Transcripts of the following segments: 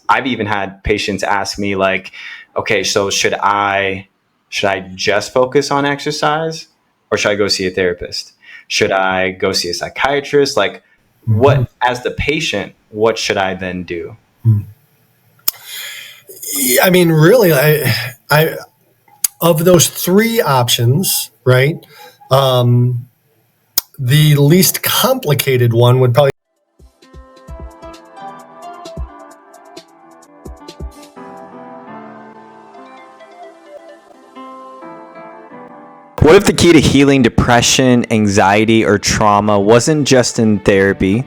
I've even had patients ask me like, okay, so should I just focus on exercise, or should I go see a therapist? Should I go see a psychiatrist? Like, what, as the patient, what should I then do? I mean, really, I of those three options, right? The least complicated one would probably. What if the key to healing depression, anxiety, or trauma wasn't just in therapy,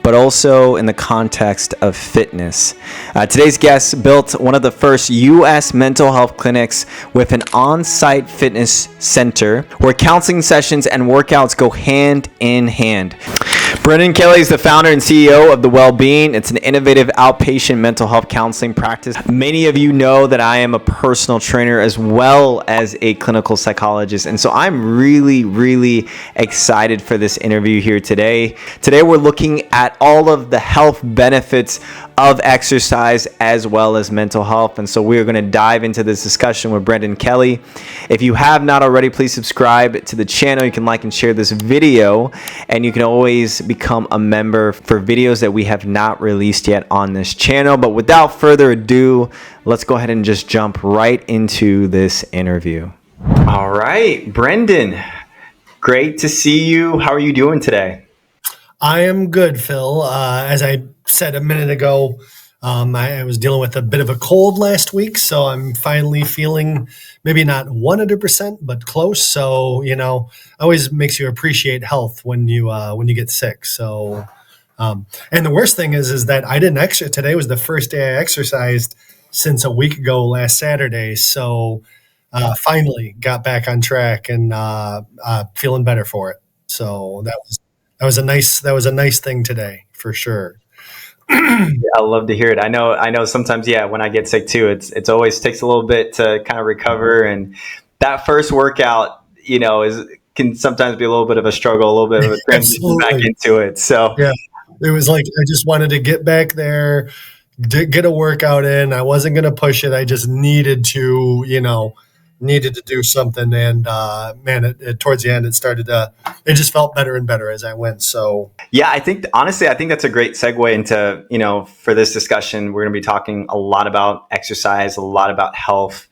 but also in the context of fitness? Today's guest built one of the first U.S. mental health clinics with an on-site fitness center where counseling sessions and workouts go hand in hand. Brendan Kelly is the founder and CEO of The Wellbeing. It's an innovative outpatient mental health counseling practice. Many of you know that I am a personal trainer as well as a clinical psychologist. And so I'm really, really excited for this interview here today. Today, we're looking at all of the health benefits of exercise as well as mental health. And so we're going to dive into this discussion with Brendan Kelly. If you have not already, please subscribe to the channel. You can like and share this video, and you can always become a member for videos that we have not released yet on this channel. But without further ado, let's go ahead and just jump right into this interview. All right, Brendan, great to see you. How are you doing today? I am good, Phil. As I said a minute ago, I was dealing with a bit of a cold last week, so I'm finally feeling maybe not 100%, but close. So, always makes you appreciate health when you get sick. So, and the worst thing is that I didn't exercise. Today was the first day I exercised since a week ago, last Saturday. So, finally got back on track and feeling better for it. So that was a nice thing today for sure. I love to hear it. I know sometimes, when I get sick too, it's always takes a little bit to kind of recover. And that first workout, can sometimes be a little bit of a struggle, a little bit of a transition back into it. So yeah, it was like, I just wanted to get back there, get a workout in. I wasn't going to push it. I just needed to do something. And towards the end, it just felt better and better as I went. So yeah, I think that's a great segue into, for this discussion. We're going to be talking a lot about exercise, a lot about health.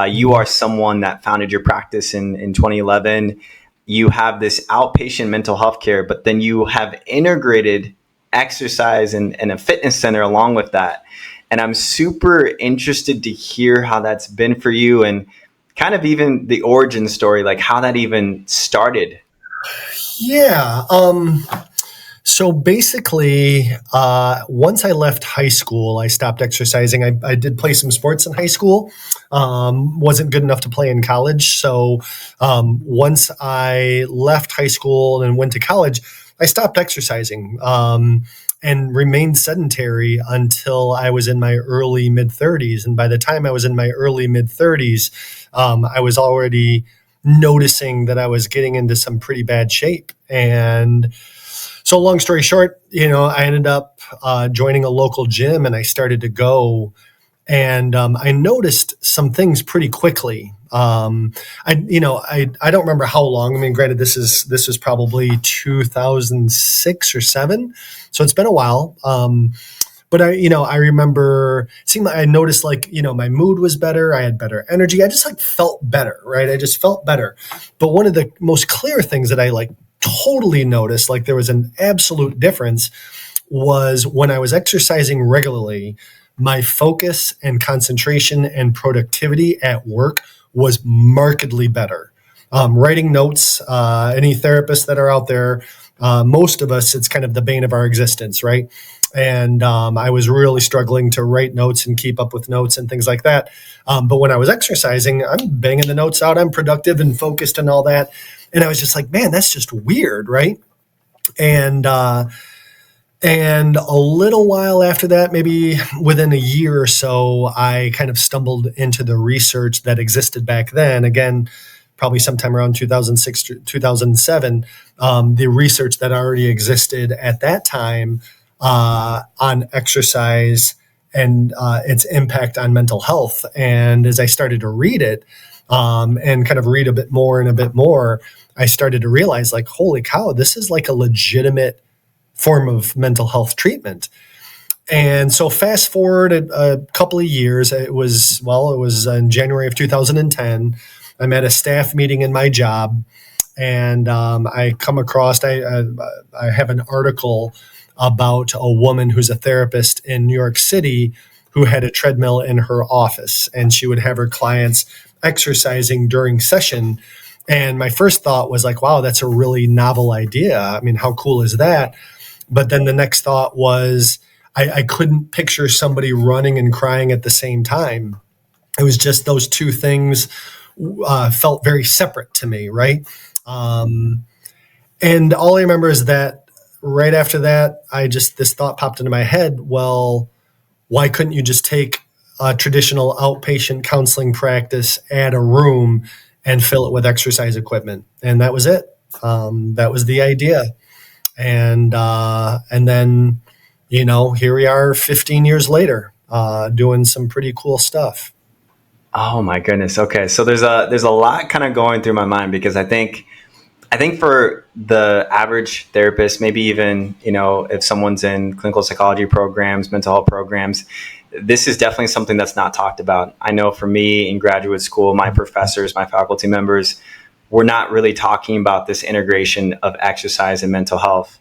You are someone that founded your practice in 2011. You have this outpatient mental health care, but then you have integrated exercise and a fitness center along with that. And I'm super interested to hear how that's been for you, and kind of even the origin story, like how that even started. Yeah. So basically, once I left high school, I stopped exercising. I did play some sports in high school. Wasn't good enough to play in college. So once I left high school and went to college, I stopped exercising and remained sedentary until I was in my early mid-30s. And by the time I was in my early mid-30s, I was already noticing that I was getting into some pretty bad shape. And so long story short, I ended up joining a local gym, and I started to go, and I noticed some things pretty quickly. I don't remember how long. I mean, granted, this is probably 2006 or 7, so it's been a while. But I remember I noticed my mood was better. I had better energy. I just felt better, right? I just felt better. But one of the most clear things that I totally noticed, there was an absolute difference, was when I was exercising regularly, my focus and concentration and productivity at work was markedly better. Writing notes, any therapists that are out there, most of us, it's kind of the bane of our existence, right? And I was really struggling to write notes and keep up with notes and things like that. But when I was exercising, I'm banging the notes out. I'm productive and focused and all that. And I was just like, man, that's just weird, right? And a little while after that, maybe within a year or so, I kind of stumbled into the research that existed back then. Again, probably sometime around 2006 to 2007, the research that already existed at that time on exercise and its impact on mental health. And as I started to read it, and kind of read a bit more and a bit more, I started to realize, like, holy cow, this is like a legitimate form of mental health treatment. And so fast forward a couple of years, it was in January of 2010. I'm at a staff meeting in my job, and I come across, I have an article about a woman who's a therapist in New York City who had a treadmill in her office, and she would have her clients exercising during session. And my first thought was like, wow, that's a really novel idea. I mean, how cool is that? But then the next thought was, I couldn't picture somebody running and crying at the same time. It was just those two things felt very separate to me, right? And all I remember is that right after that, this thought popped into my head, well, why couldn't you just take a traditional outpatient counseling practice, add a room, and fill it with exercise equipment? And that was it. That was the idea. And then, here we are 15 years later, doing some pretty cool stuff. Oh my goodness. Okay. So there's a lot kind of going through my mind, because I think for the average therapist, maybe even, if someone's in clinical psychology programs, mental health programs, this is definitely something that's not talked about. I know for me in graduate school, my professors, my faculty members, we're not really talking about this integration of exercise and mental health.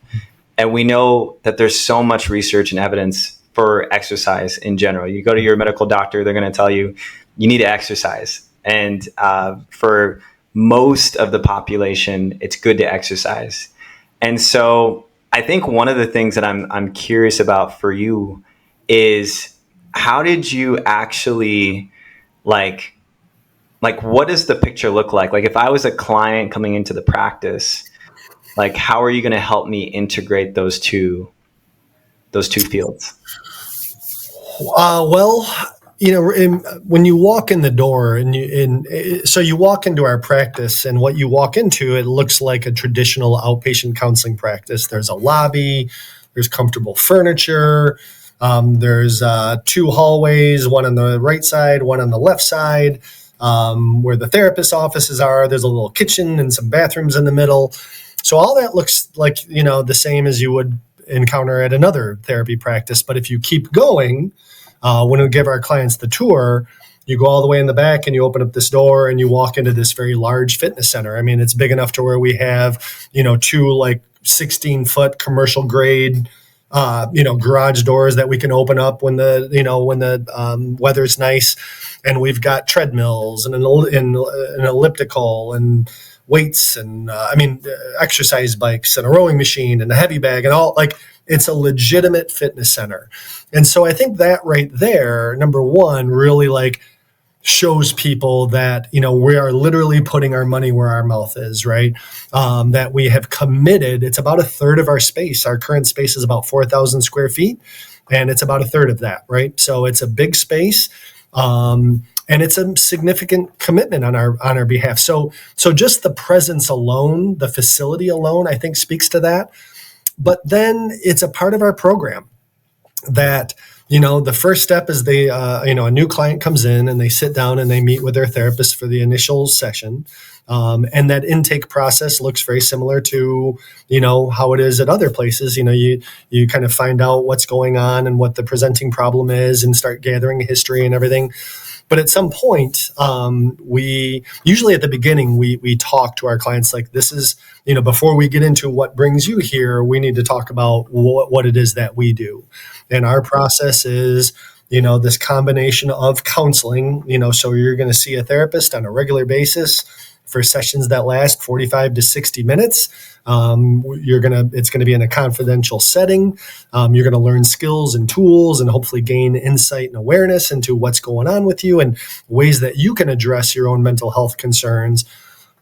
And we know that there's so much research and evidence for exercise in general. You go to your medical doctor, they're going to tell you, you need to exercise. And for most of the population, it's good to exercise. And so I think one of the things that I'm curious about for you is, how did you actually, like what does the picture look like? Like, if I was a client coming into the practice, like, how are you going to help me integrate those two fields? When you walk in the door, so you walk into our practice, and what you walk into, it looks like a traditional outpatient counseling practice. There's a lobby, there's comfortable furniture, there's two hallways, one on the right side, one on the left side, where the therapist offices are. There's a little kitchen and some bathrooms in the middle. So all that looks like, the same as you would encounter at another therapy practice. But if you keep going, when we give our clients the tour, you go all the way in the back and you open up this door and you walk into this very large fitness center. I mean, it's big enough to where we have, two like 16-foot commercial grade, garage doors that we can open up when the weather's nice. And we've got treadmills and an elliptical and weights and exercise bikes and a rowing machine and a heavy bag and all. Like, it's a legitimate fitness center. And so I think that right there, number one, really shows people that, we are literally putting our money where our mouth is, right? That we have committed. It's about a third of our space. Our current space is about 4,000 square feet, and it's about a third of that, right? So it's a big space. And it's a significant commitment on our behalf. So just the presence alone, the facility alone, I think speaks to that. But then it's a part of our program that, the first step is a new client comes in and they sit down and they meet with their therapist for the initial session. And that intake process looks very similar to, how it is at other places. You kind of find out what's going on and what the presenting problem is and start gathering history and everything. But at some point, we usually at the beginning, we talk to our clients like, this is, before we get into what brings you here, we need to talk about what it is that we do. And our process is, this combination of counseling, so you're going to see a therapist on a regular basis for sessions that last 45 to 60 minutes. It's going to be in a confidential setting. You're going to learn skills and tools and hopefully gain insight and awareness into what's going on with you and ways that you can address your own mental health concerns.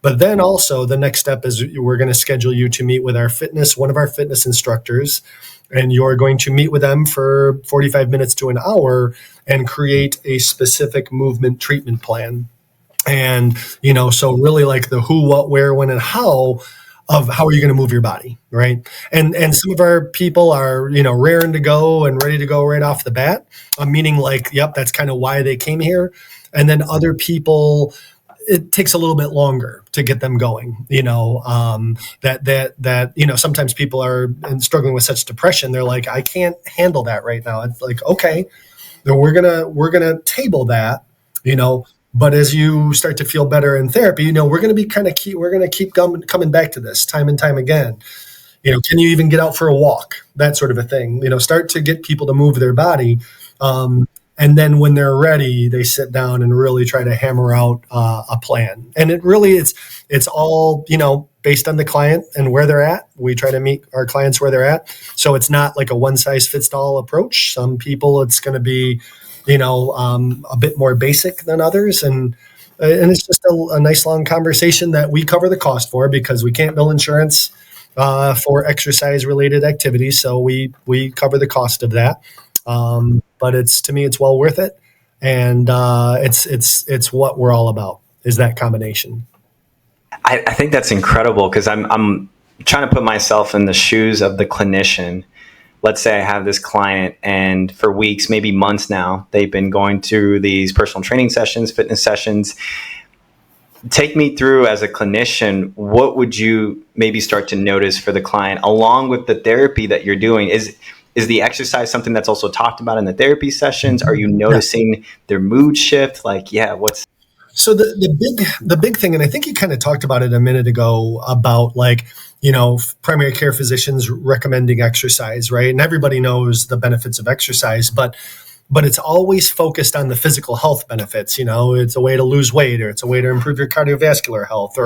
But then also the next step is we're going to schedule you to meet with one of our fitness instructors, and you're going to meet with them for 45 minutes to an hour and create a specific movement treatment plan. And, so really like the who, what, where, when, and how of how are you going to move your body, right? And some of our people are, raring to go and ready to go right off the bat, meaning like, yep, that's kind of why they came here. And then other people, it takes a little bit longer to get them going. Sometimes people are struggling with such depression. They're like, I can't handle that right now. It's like, okay, then we're gonna table that, but as you start to feel better in therapy, we're going to be we're going to keep coming back to this time and time again. Can you even get out for a walk? That sort of a thing. Start to get people to move their body. And then when they're ready, they sit down and really try to hammer out a plan. And it's all, based on the client and where they're at. We try to meet our clients where they're at. So it's not like a one size fits all approach. Some people it's going to be, a bit more basic than others. And it's just a nice long conversation that we cover the cost for, because we can't bill insurance for exercise related activities. So we cover the cost of that. But to me, it's well worth it. And it's what we're all about, is that combination. I think that's incredible, because I'm trying to put myself in the shoes of the clinician. Let's say I have this client, and for weeks, maybe months now, they've been going through these personal training sessions, fitness sessions. Take me through, as a clinician, what would you maybe start to notice for the client along with the therapy that you're doing? Is the exercise something that's also talked about in the therapy sessions? Are you noticing their mood shift? What's... So the big thing, and I think you kind of talked about it a minute ago, about primary care physicians recommending exercise, right? And everybody knows the benefits of exercise, but it's always focused on the physical health benefits. It's a way to lose weight, or it's a way to improve your cardiovascular health,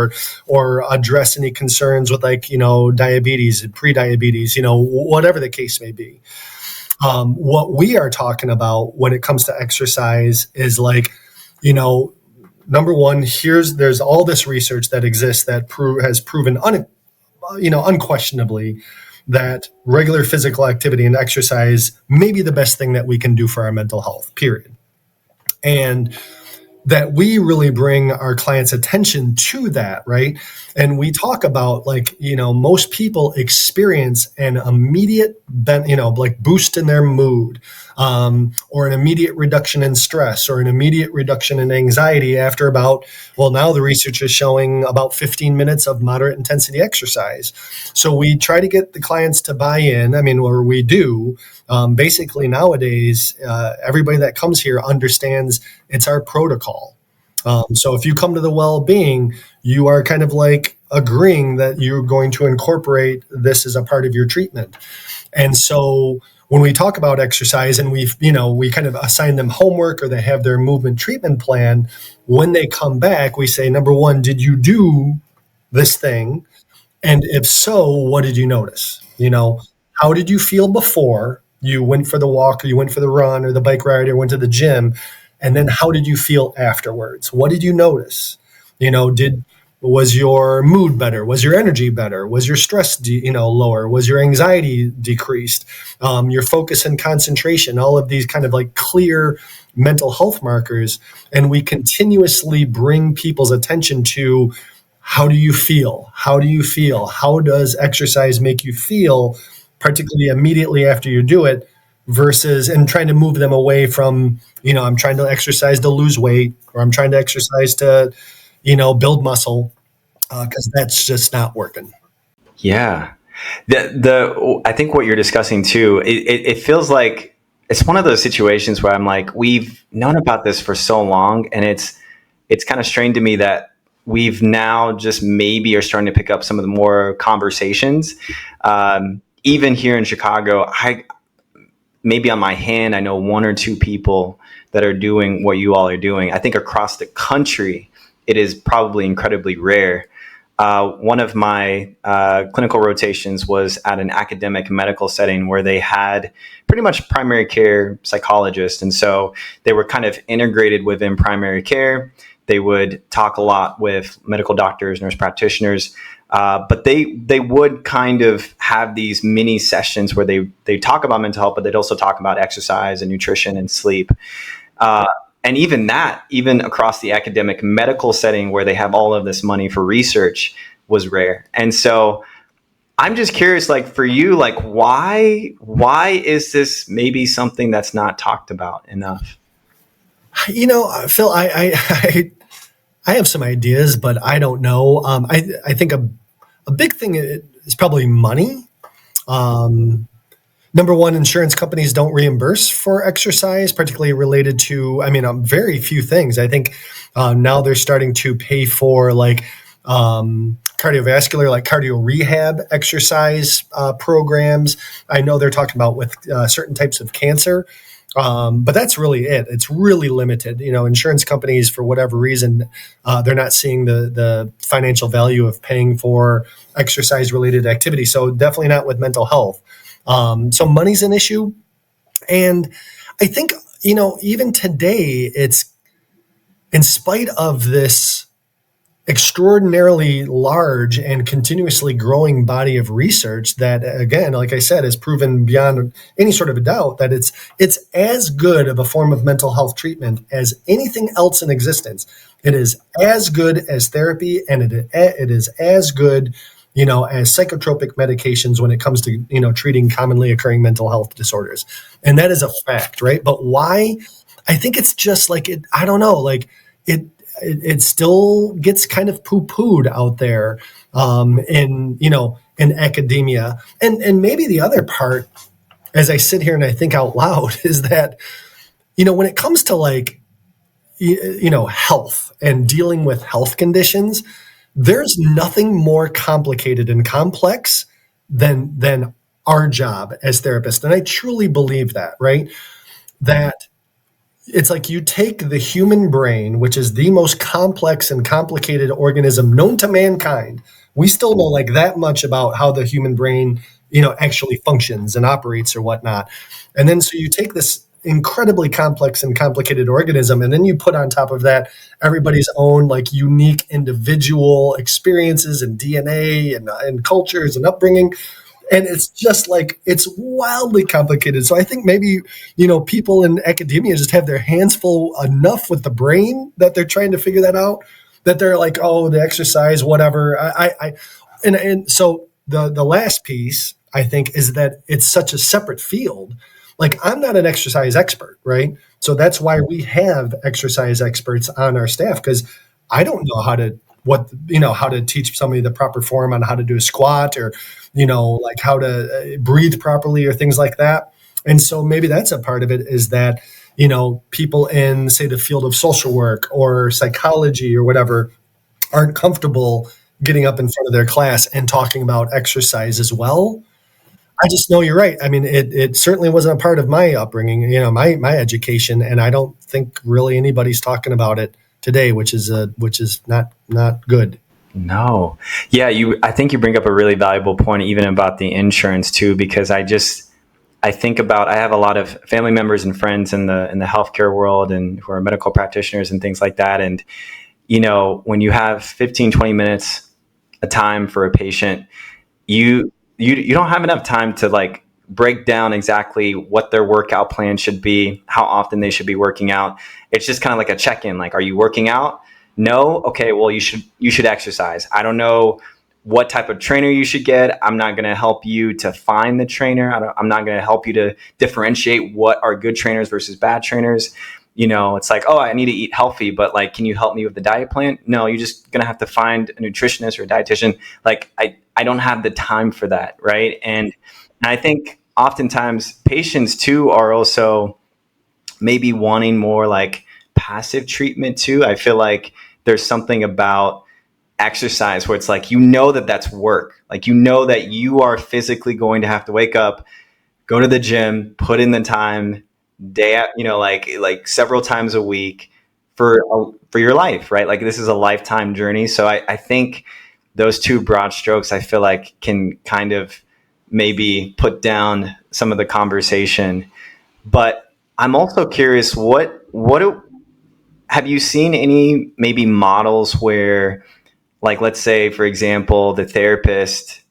or address any concerns with diabetes and pre-diabetes, whatever the case may be. What we are talking about when it comes to exercise is number one, there's all this research that exists that has proven unquestionably that regular physical activity and exercise may be the best thing that we can do for our mental health, period. And that we really bring our clients' attention to that, right? And we talk about most people experience an immediate, boost in their mood, or an immediate reduction in stress, or an immediate reduction in anxiety after now the research is showing about 15 minutes of moderate intensity exercise. So we try to get the clients to buy in. Or we do. Basically nowadays, everybody that comes here understands it's our protocol. So if you come to the well-being, you are kind of agreeing that you're going to incorporate this as a part of your treatment. And so when we talk about exercise, and we kind of assign them homework, or they have their movement treatment plan, when they come back, we say, number one, did you do this thing? And if so, what did you notice? How did you feel before you went for the walk, or you went for the run, or the bike ride, or went to the gym? And then how did you feel afterwards? What did you notice? Was your mood better? Was your energy better? Was your stress, lower? Was your anxiety decreased? Your focus and concentration, all of these kind of clear mental health markers. And we continuously bring people's attention to, how do you feel? How do you feel? How does exercise make you feel, particularly immediately after you do it, and trying to move them away from, I'm trying to exercise to lose weight, or I'm trying to exercise to, build muscle, because that's just not working. Yeah. I think what you're discussing too, it feels like it's one of those situations where I'm like, we've known about this for so long, and it's kind of strange to me that we've now just maybe are starting to pick up some of the more conversations. Even here in Chicago, maybe on my hand, I know one or two people that are doing what you all are doing. I think across the country, it is probably incredibly rare. One of my clinical rotations was at an academic medical setting where they had pretty much primary care psychologists. And so they were kind of integrated within primary care. They would talk a lot with medical doctors, nurse practitioners, but they would kind of have these mini sessions where they talk about mental health, but they'd also talk about exercise and nutrition and sleep. And even across the academic medical setting where they have all of this money for research, was rare. And so I'm just curious, like for you, like why is this maybe something that's not talked about enough? Phil, I have some ideas, but I don't know. I think a big thing is probably money. Um, Number one, insurance companies don't reimburse for exercise, particularly related to, very few things. I think now they're starting to pay for like cardiovascular, like cardio rehab exercise programs. I know they're talking about with certain types of cancer. But that's really it. It's really limited. Insurance companies, for whatever reason, they're not seeing the financial value of paying for exercise related activity. So definitely not with mental health. So money's an issue. And I think, even today, it's in spite of this extraordinarily large and continuously growing body of research that, again, like I said, has proven beyond any sort of a doubt that it's as good of a form of mental health treatment as anything else in existence. It is as good as therapy, and it is as good, as psychotropic medications when it comes to, treating commonly occurring mental health disorders. And that is a fact, right? But why? I think it's just like it. I don't know, like it still gets kind of poo-pooed out there in academia. And maybe the other part, as I sit here and I think out loud, is that, when it comes to like, health and dealing with health conditions, there's nothing more complicated and complex than our job as therapists. And I truly believe that, right? That it's like you take the human brain, which is the most complex and complicated organism known to mankind. We still know like that much about how the human brain, actually functions and operates or whatnot. And then so you take this incredibly complex and complicated organism, and then you put on top of that everybody's own like unique individual experiences and DNA and cultures and upbringing. And it's just like, it's wildly complicated. So I think maybe, people in academia just have their hands full enough with the brain that they're trying to figure that out, that they're like, oh, the exercise, whatever. And so the last piece, I think, is that it's such a separate field. Like, I'm not an exercise expert, right? So that's why we have exercise experts on our staff, because I don't know how to teach somebody the proper form on how to do a squat, or, like how to breathe properly or things like that. And so maybe that's a part of it, is that, people in, say, the field of social work or psychology or whatever aren't comfortable getting up in front of their class and talking about exercise as well. I just know you're right. I mean, it certainly wasn't a part of my upbringing, my education, and I don't think really anybody's talking about it today, which is not good. No. Yeah, I think you bring up a really valuable point, even about the insurance too, because I think about, I have a lot of family members and friends in the healthcare world and who are medical practitioners and things like that. And, when you have 15, 20 minutes a time for a patient, you don't have enough time to like break down exactly what their workout plan should be, how often they should be working out. It's just kind of like a check-in. Like, are you working out? No. Okay. Well, you should exercise. I don't know what type of trainer you should get. I'm not going to help you to find the trainer. I'm not going to help you to differentiate what are good trainers versus bad trainers. It's like, oh, I need to eat healthy, but like, can you help me with the diet plan? No, you're just going to have to find a nutritionist or a dietitian. Like, I don't have the time for that. Right. And I think oftentimes patients too are also maybe wanting more like passive treatment too. I feel like there's something about exercise where it's like, that that's work. Like, that you are physically going to have to wake up, go to the gym, put in the time, day out, like several times a week for your life, right? Like, this is a lifetime journey. So I think those two broad strokes, I feel like, can kind of maybe put down some of the conversation. But I'm also curious, have you seen any maybe models where, like, let's say, for example, the therapist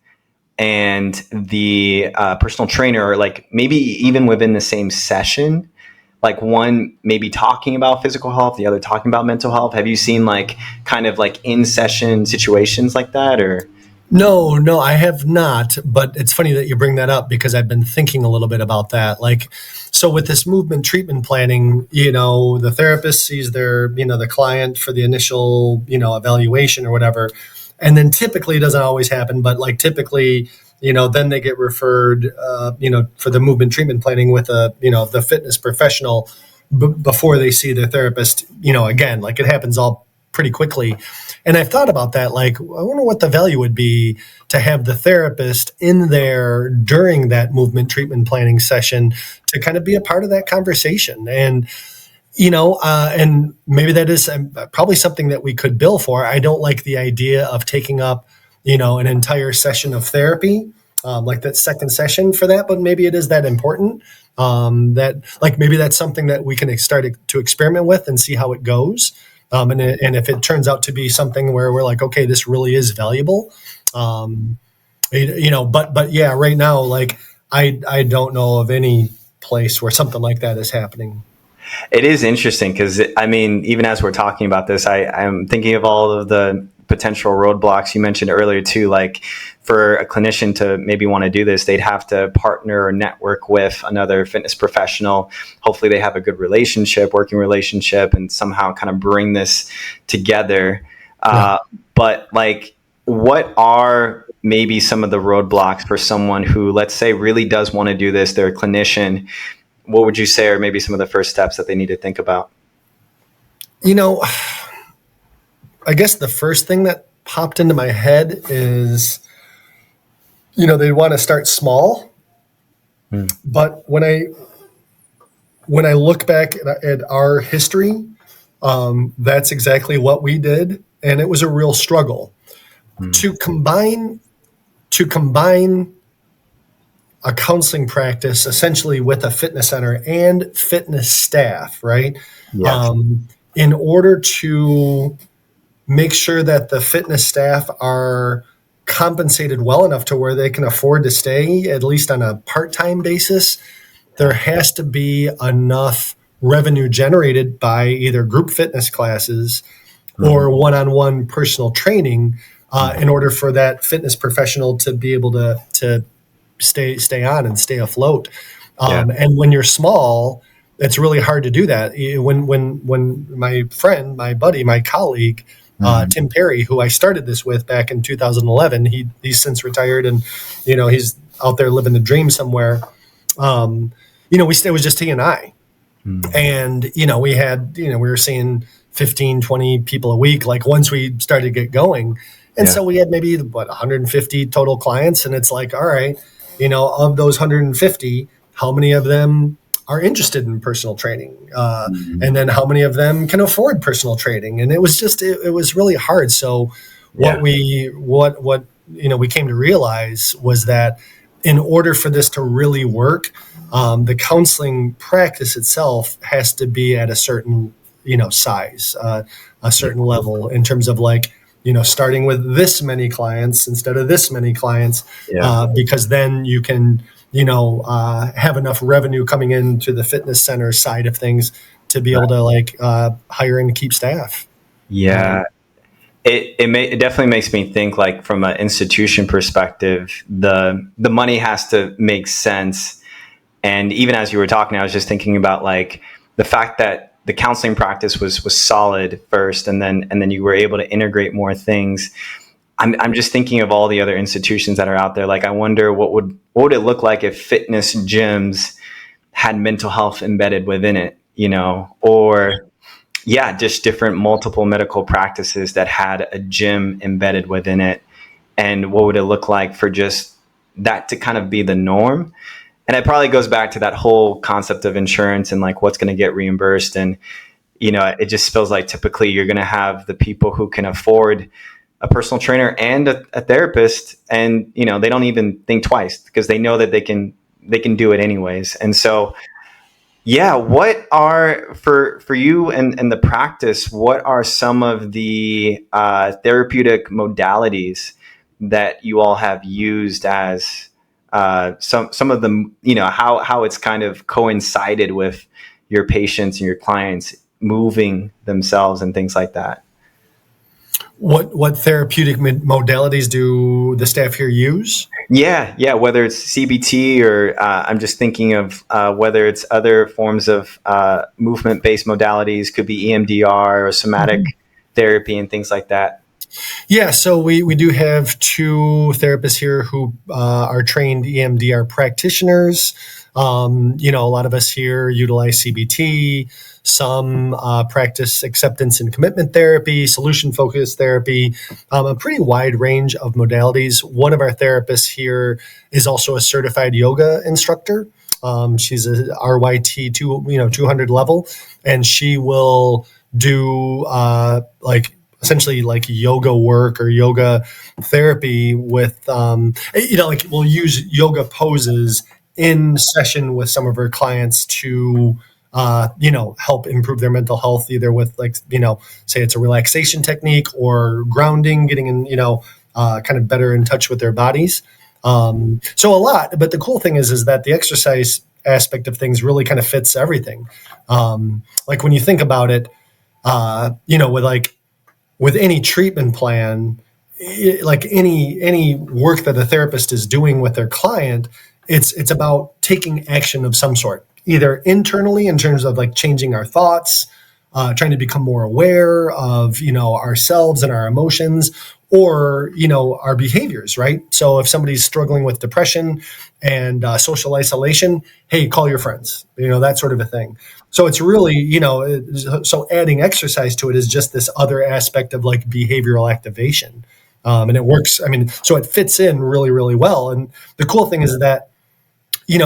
and the personal trainer, or like maybe even within the same session, like one maybe talking about physical health, the other talking about mental health? Have you seen like kind of like in session situations like that, or? No, I have not. But it's funny that you bring that up because I've been thinking a little bit about that. Like, so with this movement treatment planning, the therapist sees the client for the initial, evaluation or whatever. And then typically it doesn't always happen, but like typically, then they get referred, for the movement treatment planning with the fitness professional before they see their therapist, again, like it happens all pretty quickly. And I've thought about that. Like, I wonder what the value would be to have the therapist in there during that movement treatment planning session to kind of be a part of that conversation. And maybe that is probably something that we could bill for. I don't like the idea of taking up, an entire session of therapy, like that second session for that, but maybe it is that important. That like maybe that's something that we can start to experiment with and see how it goes. And if it turns out to be something where we're like, okay, this really is valuable, but yeah, right now, like I don't know of any place where something like that is happening. It is interesting because, I mean, even as we're talking about this, I'm thinking of all of the potential roadblocks you mentioned earlier too. Like for a clinician to maybe want to do this, they'd have to partner or network with another fitness professional. Hopefully they have a good working relationship, and somehow kind of bring this together. Yeah. But like, what are maybe some of the roadblocks for someone who, let's say, really does want to do this? They're a clinician. What would you say are maybe some of the first steps that they need to think about? I guess the first thing that popped into my head is, they want to start small. But when I look back at our history, that's exactly what we did. And it was a real struggle to combine a counseling practice essentially with a fitness center and fitness staff, right? Yes. In order to make sure that the fitness staff are compensated well enough to where they can afford to stay, at least on a part-time basis, there has to be enough revenue generated by either group fitness classes or one-on-one personal training in order for that fitness professional to be able to stay on and stay afloat. And when you're small, it's really hard to do that. When my friend, my buddy, my colleague, Tim Perry, who I started this with back in 2011, he's since retired, and he's out there living the dream somewhere. It was just he and I, and we were seeing 15, 20 people a week. Like once we started to get going, and so we had maybe 150 total clients, and it's like, all right, of those 150, how many of them are interested in personal training, and then how many of them can afford personal training? And it was just it was really hard. So what we came to realize was that in order for this to really work, the counseling practice itself has to be at a certain size, a certain level in terms of like starting with this many clients instead of this many clients, because then you can have enough revenue coming into the fitness center side of things to be able to hire and keep staff. Yeah. It definitely makes me think, like, from an institution perspective, the money has to make sense. And even as you were talking, I was just thinking about like the fact that the counseling practice was solid first, and then you were able to integrate more things. I'm just thinking of all the other institutions that are out there. Like, I wonder what would it look like if fitness gyms had mental health embedded within it, or just different multiple medical practices that had a gym embedded within it. And what would it look like for just that to kind of be the norm? And it probably goes back to that whole concept of insurance and like what's going to get reimbursed. And, it just feels like typically you're going to have the people who can afford a personal trainer and a therapist, and they don't even think twice because they know that they can do it anyways. And so, what are for you and the practice? What are some of the therapeutic modalities that you all have used as some of them? How it's kind of coincided with your patients and your clients moving themselves and things like that. What therapeutic modalities do the staff here use? Yeah. Whether it's CBT or I'm just thinking of whether it's other forms of movement-based modalities, could be EMDR or somatic therapy and things like that. Yeah, so we do have two therapists here who are trained EMDR practitioners. A lot of us here utilize CBT. Some practice acceptance and commitment therapy, solution-focused therapy, a pretty wide range of modalities. One of our therapists here is also a certified yoga instructor. She's a RYT 200 level, and she will do essentially like yoga work or yoga therapy with, we'll use yoga poses in session with some of our clients to, help improve their mental health, either with say it's a relaxation technique or grounding, getting in, kind of better in touch with their bodies. So a lot, but the cool thing is that the exercise aspect of things really kind of fits everything. Like when you think about it, with any treatment plan, like any work that a therapist is doing with their client, it's about taking action of some sort, either internally in terms of like changing our thoughts, trying to become more aware of ourselves and our emotions, or our behaviors, right? So if somebody's struggling with depression and social isolation, hey, call your friends, that sort of a thing. So it's really, so adding exercise to it is just this other aspect of like behavioral activation. And it works. I mean, so it fits in really, really well. And the cool thing is that, you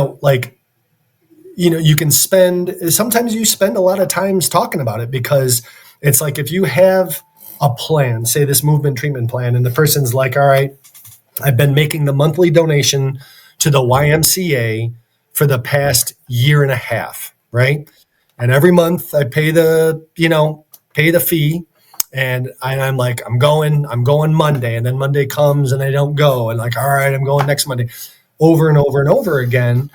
can sometimes you spend a lot of times talking about it, because it's like, if you have a plan, say this movement treatment plan, and the person's like, all right, I've been making the monthly donation to the YMCA for the past year and a half, right? And every month I pay the fee, and I'm like, I'm going Monday, and then Monday comes and I don't go, and like, all right, I'm going next Monday, over and over and over again.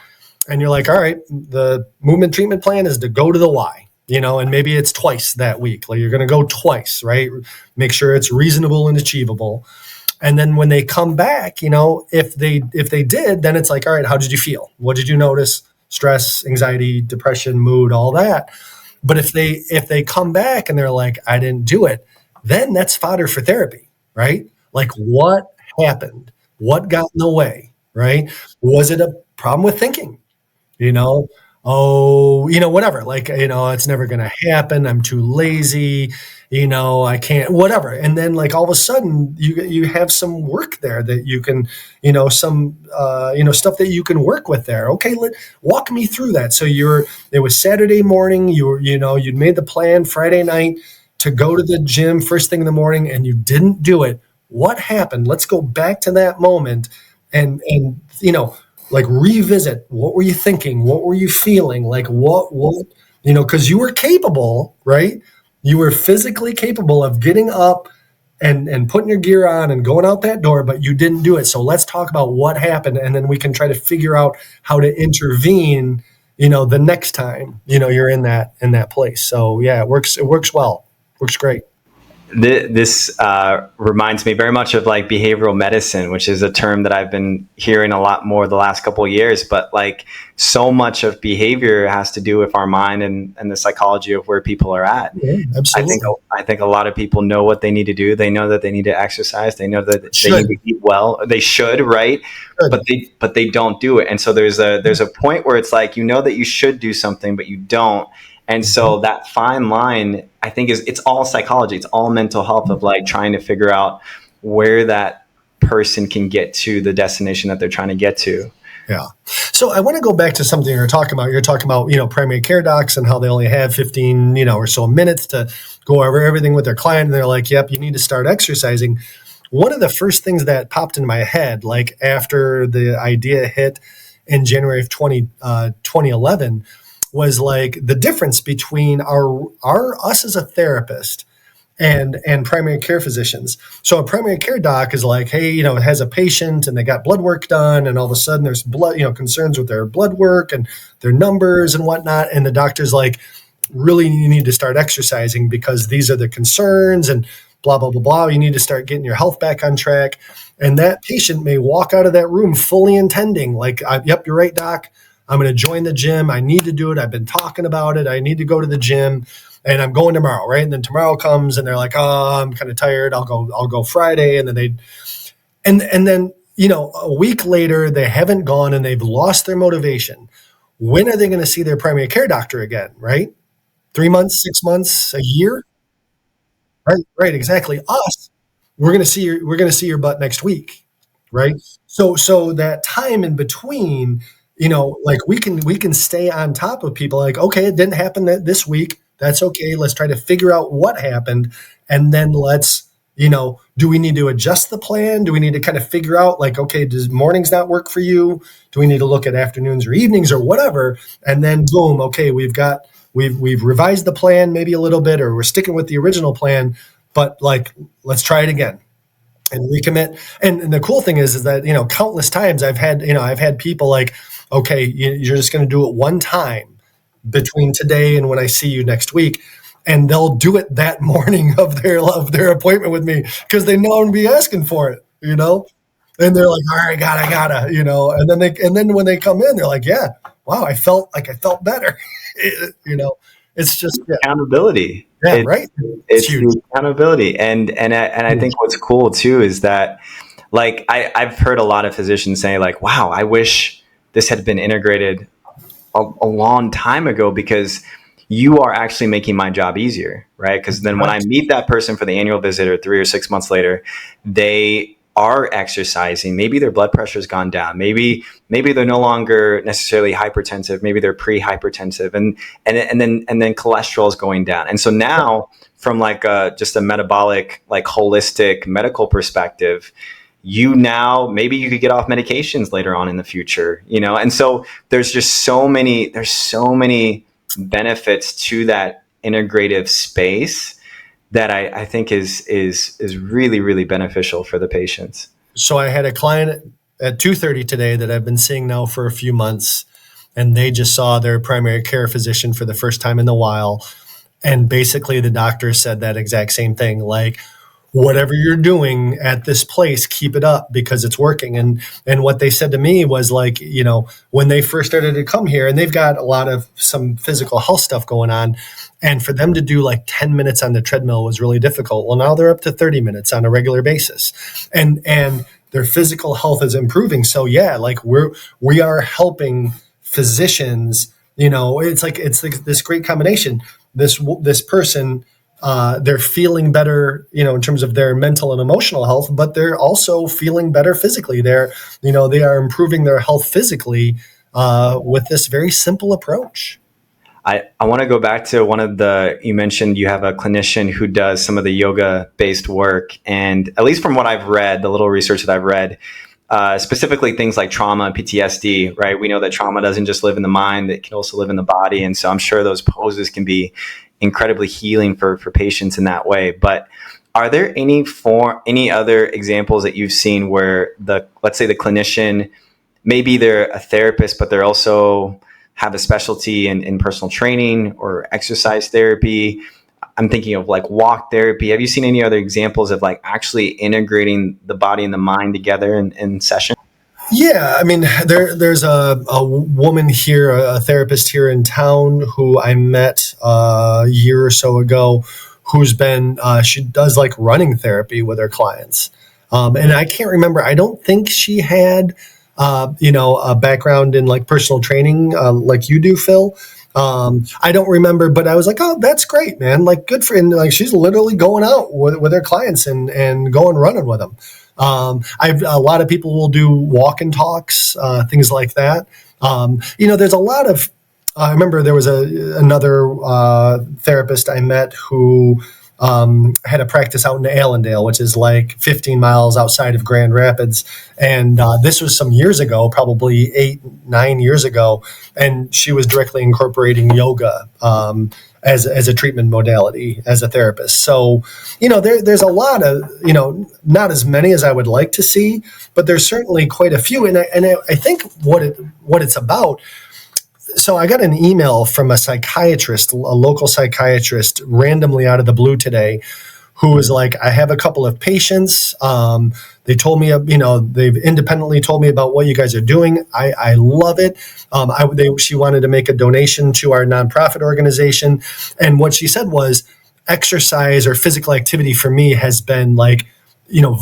And you're like, all right, the movement treatment plan is to go to the Y, and maybe it's twice that week. Like, you're going to go twice, right? Make sure it's reasonable and achievable. And then when they come back, if they did, then it's like, all right, how did you feel? What did you notice? Stress, anxiety, depression, mood, all that. But if they come back and they're like, I didn't do it, then that's fodder for therapy, right? Like, what happened? What got in the way, right? Was it a problem with thinking? Whatever, like, it's never going to happen. I'm too lazy, I can't, whatever. And then like all of a sudden you have some work there that you can, some, stuff that you can work with there. Okay. Walk me through that. So it was Saturday morning, you'd made the plan Friday night to go to the gym first thing in the morning, and you didn't do it. What happened? Let's go back to that moment and like revisit, what were you thinking? What were you feeling? Like what, because you were capable, right? You were physically capable of getting up and putting your gear on and going out that door, but you didn't do it. So let's talk about what happened. And then we can try to figure out how to intervene, the next time, you're in that place. So yeah, it works well. Works great. This reminds me very much of like behavioral medicine, which is a term that I've been hearing a lot more the last couple of years. But like, so much of behavior has to do with our mind and the psychology of where people are at. Yeah, absolutely. I think a lot of people know what they need to do. They know that they need to exercise. They know that they need to eat well. They should, right? But they don't do it. And so there's a point where it's like, that you should do something, but you don't. And so that fine line, I think, it's all psychology. It's all mental health of like trying to figure out where that person can get to the destination that they're trying to get to. Yeah. So I want to go back to something you're talking about. You're talking about, primary care docs and how they only have 15, or so minutes to go over everything with their client. And they're like, yep, you need to start exercising. One of the first things that popped in my head, like after the idea hit in January of 2011, was like the difference between us as a therapist and primary care physicians. So a primary care doc is like, hey, has a patient and they got blood work done, and all of a sudden there's blood, concerns with their blood work and their numbers and whatnot. And the doctor's like, really, you need to start exercising because these are the concerns and blah, blah, blah, blah. You need to start getting your health back on track. And that patient may walk out of that room fully intending, like, yep, you're right, doc. I'm going to join the gym. I need to do it. I've been talking about it. I need to go to the gym, and I'm going tomorrow, right? And then tomorrow comes and they're like, oh, I'm kind of tired. I'll go Friday. And then and then, a week later, they haven't gone and they've lost their motivation. When are they going to see their primary care doctor again, right? 3 months, 6 months, a year? Right, exactly. Us, we're going to see your butt next week, right? So that time in between, like we can stay on top of people. Like, okay, it didn't happen this week. That's okay. Let's try to figure out what happened, and then let's, do we need to adjust the plan? Do we need to kind of figure out, like, okay, does mornings not work for you? Do we need to look at afternoons or evenings or whatever? And then boom, okay, we've revised the plan maybe a little bit, or we're sticking with the original plan, but like, let's try it again and recommit. And the cool thing is that, countless times I've had people like, okay, you're just going to do it one time between today and when I see you next week. And they'll do it that morning of their appointment with me, because they know I'm going to be asking for it, and they're like, all right, I gotta, and then when they come in, they're like, yeah, wow, I felt better. It's just accountability. Yeah, right. It's huge. Accountability. And I think what's cool too is that, like, I've heard a lot of physicians say, like, wow, I wish this had been integrated a long time ago, because you are actually making my job easier, right? Because then when I meet that person for the annual visit, or 3 or 6 months later, they are exercising. Maybe their blood pressure's gone down. Maybe they're no longer necessarily hypertensive. Maybe they're pre-hypertensive, and then cholesterol is going down. And so now, from like just a metabolic, like holistic medical perspective, maybe you could get off medications later on in the future, And so there's just so many benefits to that integrative space that I think is really, really beneficial for the patients. So I had a client at 2:30 today that I've been seeing now for a few months, and they just saw their primary care physician for the first time in a while. And basically the doctor said that exact same thing, like, whatever you're doing at this place, keep it up, because it's working. And what they said to me was, like, when they first started to come here, and they've got some physical health stuff going on, and for them to do like 10 minutes on the treadmill was really difficult. Well, now they're up to 30 minutes on a regular basis, and their physical health is improving. So yeah, like we are helping physicians, it's like this great combination. This person, they're feeling better, in terms of their mental and emotional health, but they're also feeling better physically. They are improving their health physically with this very simple approach. I want to go back to you mentioned you have a clinician who does some of the yoga based work. And at least from what I've read, the little research that I've read, specifically things like trauma, PTSD, right? We know that trauma doesn't just live in the mind, it can also live in the body. And so I'm sure those poses can be incredibly healing for patients in that way. But are there any other examples that you've seen where let's say the clinician, maybe they're a therapist, but they're also have a specialty in personal training or exercise therapy? I'm thinking of like walk therapy. Have you seen any other examples of like actually integrating the body and the mind together in session? Yeah, I mean, there's a woman here, a therapist here in town who I met a year or so ago, who's been, she does like running therapy with her clients. And I can't remember, I don't think she had, a background in like personal training like you do, Phil. I don't remember, but I was like, oh, that's great, man. Like, good for, and like, she's literally going out with her clients and going running with them. A lot of people will do walk and talks, things like that. There's a lot of, I remember there was another therapist I met who had a practice out in Allendale, which is like 15 miles outside of Grand Rapids. And this was some years ago, probably 8-9 years ago. And she was directly incorporating yoga as a treatment modality as a therapist. So, there's a lot of, not as many as I would like to see, but there's certainly quite a few. And I think what it's about. So I got an email from a psychiatrist, a local psychiatrist, randomly out of the blue today, who was like, I have a couple of patients. They told me, they've independently told me about what you guys are doing. I love it. She wanted to make a donation to our nonprofit organization. And what she said was, exercise or physical activity for me has been like,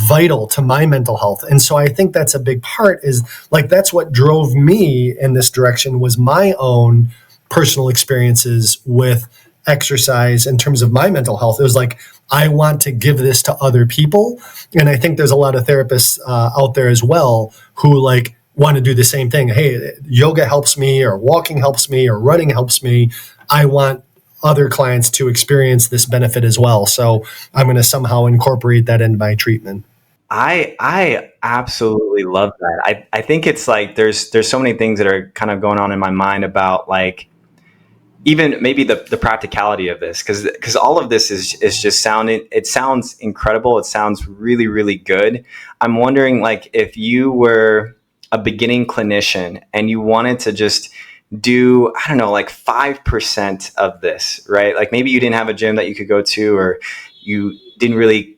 vital to my mental health. And so I think that's a big part, is like, that's what drove me in this direction, was my own personal experiences with exercise in terms of my mental health. It was like, I want to give this to other people. And I think there's a lot of therapists out there as well who like want to do the same thing. Hey, yoga helps me, or walking helps me, or running helps me. I want other clients to experience this benefit as well. So I'm going to somehow incorporate that into my treatment. I absolutely love that. I think it's like there's so many things that are kind of going on in my mind about like even maybe the practicality of this, because all of this is just it sounds incredible. It sounds really, really good. I'm wondering, like, if you were a beginning clinician and you wanted to just do, I don't know, like 5% of this, right? Like maybe you didn't have a gym that you could go to, or you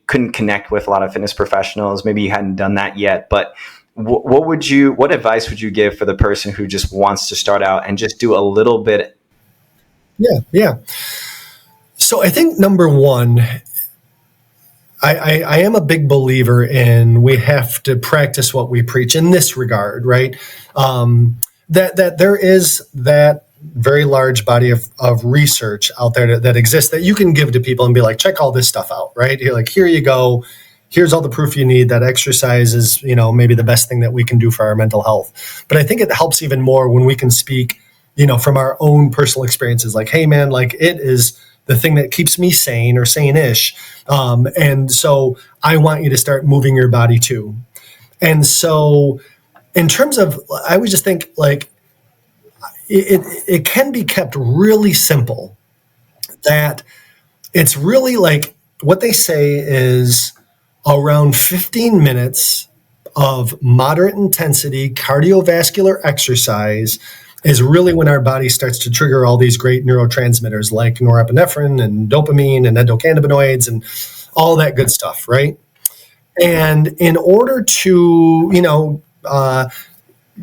couldn't connect with a lot of fitness professionals. Maybe you hadn't done that yet, but what advice would you give for the person who just wants to start out and just do a little bit? Yeah. So I think number one, I am a big believer in, we have to practice what we preach in this regard, right? That there is that very large body of research out there that exists that you can give to people and be like, check all this stuff out, right? You're like, here you go. Here's all the proof you need that exercise is, maybe the best thing that we can do for our mental health. But I think it helps even more when we can speak, from our own personal experiences, like, hey man, like it is the thing that keeps me sane or sane-ish. And so I want you to start moving your body too. And so in terms of, I would just think like, it can be kept really simple, that it's really like, what they say is around 15 minutes of moderate intensity cardiovascular exercise is really when our body starts to trigger all these great neurotransmitters like norepinephrine and dopamine and endocannabinoids and all that good stuff, right? And in order to,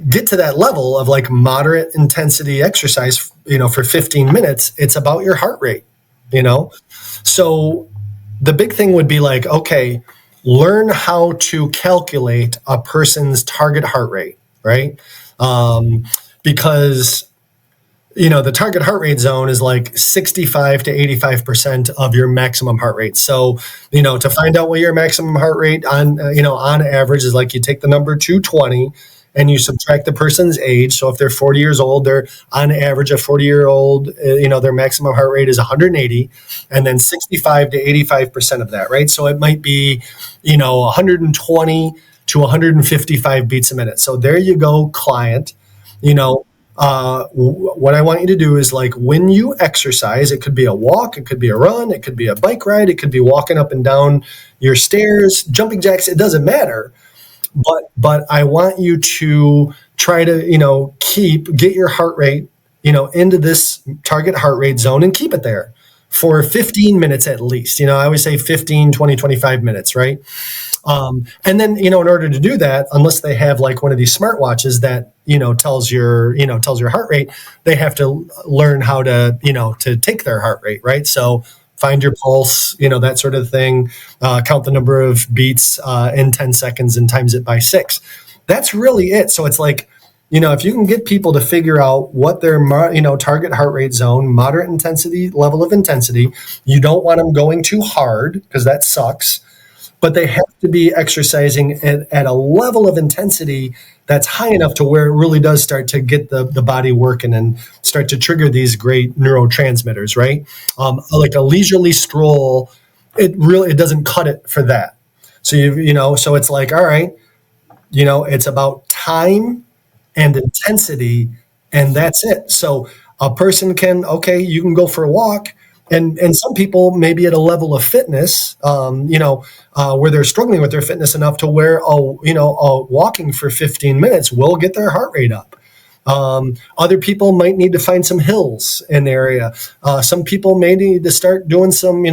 get to that level of like moderate intensity exercise, for 15 minutes, it's about your heart rate, So the big thing would be like, okay, learn how to calculate a person's target heart rate, right? Because, the target heart rate zone is like 65 to 85% of your maximum heart rate. So, to find out what your maximum heart rate on average is, like, you take the number 220 and you subtract the person's age. So if they're 40 years old, they're on average a 40-year-old, their maximum heart rate is 180, and then 65 to 85% of that, right? So it might be, 120 to 155 beats a minute. So there you go, client. What I want you to do is, like, when you exercise, it could be a walk, it could be a run, it could be a bike ride, it could be walking up and down your stairs, jumping jacks, it doesn't matter. But I want you to try to, get your heart rate, into this target heart rate zone and keep it there for 15 minutes at least. I always say 15, 20, 25 minutes, right? And then, in order to do that, unless they have like one of these smartwatches that, tells your heart rate, they have to learn how to, to take their heart rate, right? So find your pulse, that sort of thing, count the number of beats in 10 seconds and times it by 6. That's really it. So it's like, if you can get people to figure out what their, target heart rate zone, moderate intensity, level of intensity, you don't want them going too hard because that sucks, but they have to be exercising at a level of intensity that's high enough to where it really does start to get the body working and start to trigger these great neurotransmitters, right? Like a leisurely stroll, it doesn't cut it for that. So so it's like, all right, it's about time and intensity, and that's it. So a person you can go for a walk. And some people maybe at a level of fitness, where they're struggling with their fitness enough to where, walking for 15 minutes will get their heart rate up. Other people might need to find some hills in the area. Some people may need to start doing some,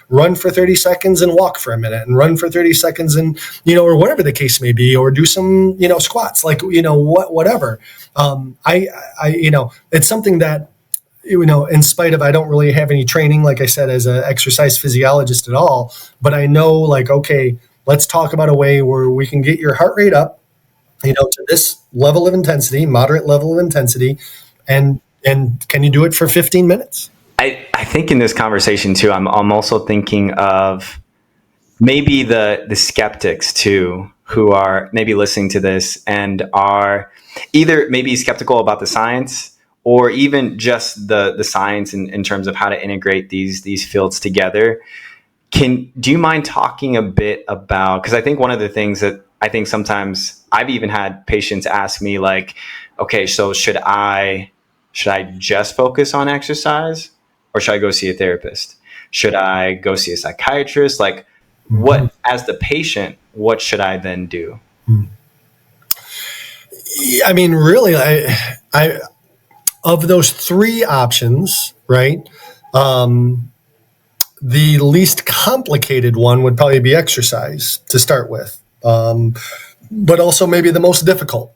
run for 30 seconds and walk for a minute, and run for 30 seconds and, or whatever the case may be, or do some, squats, like, whatever. It's something that, in spite of, I don't really have any training, like I said, as an exercise physiologist at all, but I know, like, okay, let's talk about a way where we can get your heart rate up, to this level of intensity, moderate level of intensity, and can you do it for 15 minutes? I think in this conversation too, I'm also thinking of maybe the skeptics too, who are maybe listening to this and are either maybe skeptical about the science, or even just the science in terms of how to integrate these fields together. Do you mind talking a bit about, because I think one of the things that I think sometimes I've even had patients ask me, like, okay, so should I just focus on exercise, or should I go see a therapist? Should I go see a psychiatrist? Like, what, as the patient, what should I then do? I mean, really, I of those three options, right? The least complicated one would probably be exercise to start with, but also maybe the most difficult,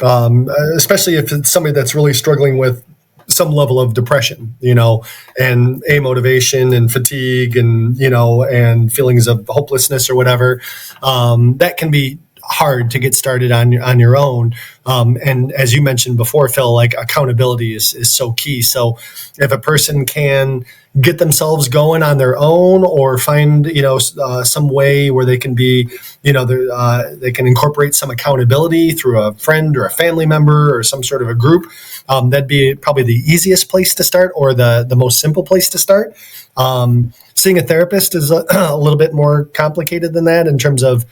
especially if it's somebody that's really struggling with some level of depression, and amotivation and fatigue and, and feelings of hopelessness or whatever. That can be hard to get started on your own. And as you mentioned before, Phil, like, accountability is so key. So if a person can get themselves going on their own, or find, some way where they can be, they can incorporate some accountability through a friend or a family member or some sort of a group, that'd be probably the easiest place to start, or the most simple place to start. Seeing a therapist is a little bit more complicated than that in terms of,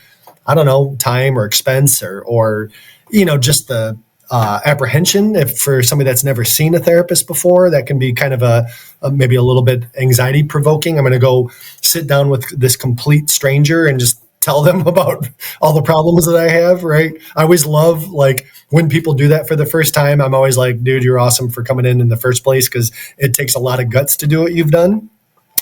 I don't know, time or expense, or just the apprehension. If for somebody that's never seen a therapist before, that can be kind of a maybe a little bit anxiety provoking. I'm going to go sit down with this complete stranger and just tell them about all the problems that I have, right? I always love, like, when people do that for the first time. I'm always like, dude, you're awesome for coming in the first place, because it takes a lot of guts to do what you've done.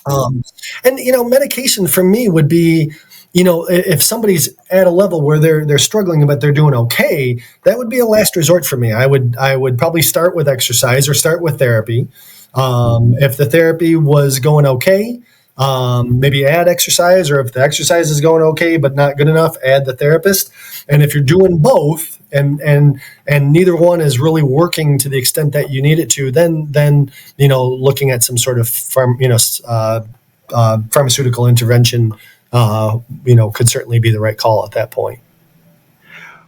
And medication for me would be, if somebody's at a level where they're struggling but they're doing okay, that would be a last resort for me. I would probably start with exercise or start with therapy. If the therapy was going okay, maybe add exercise, or if the exercise is going okay but not good enough, add the therapist. And if you're doing both and neither one is really working to the extent that you need it to, then looking at some sort of pharmaceutical intervention could certainly be the right call at that point.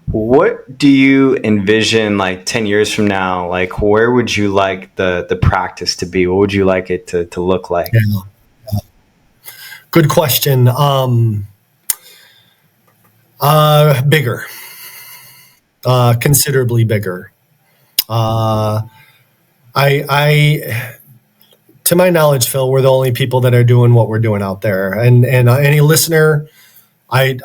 What do you envision, like, 10 years from now? Like, where would you like the practice to be? What would you like it to look like? Yeah. Good question. Bigger, considerably bigger. To my knowledge, Phil, we're the only people that are doing what we're doing out there. And any listener, I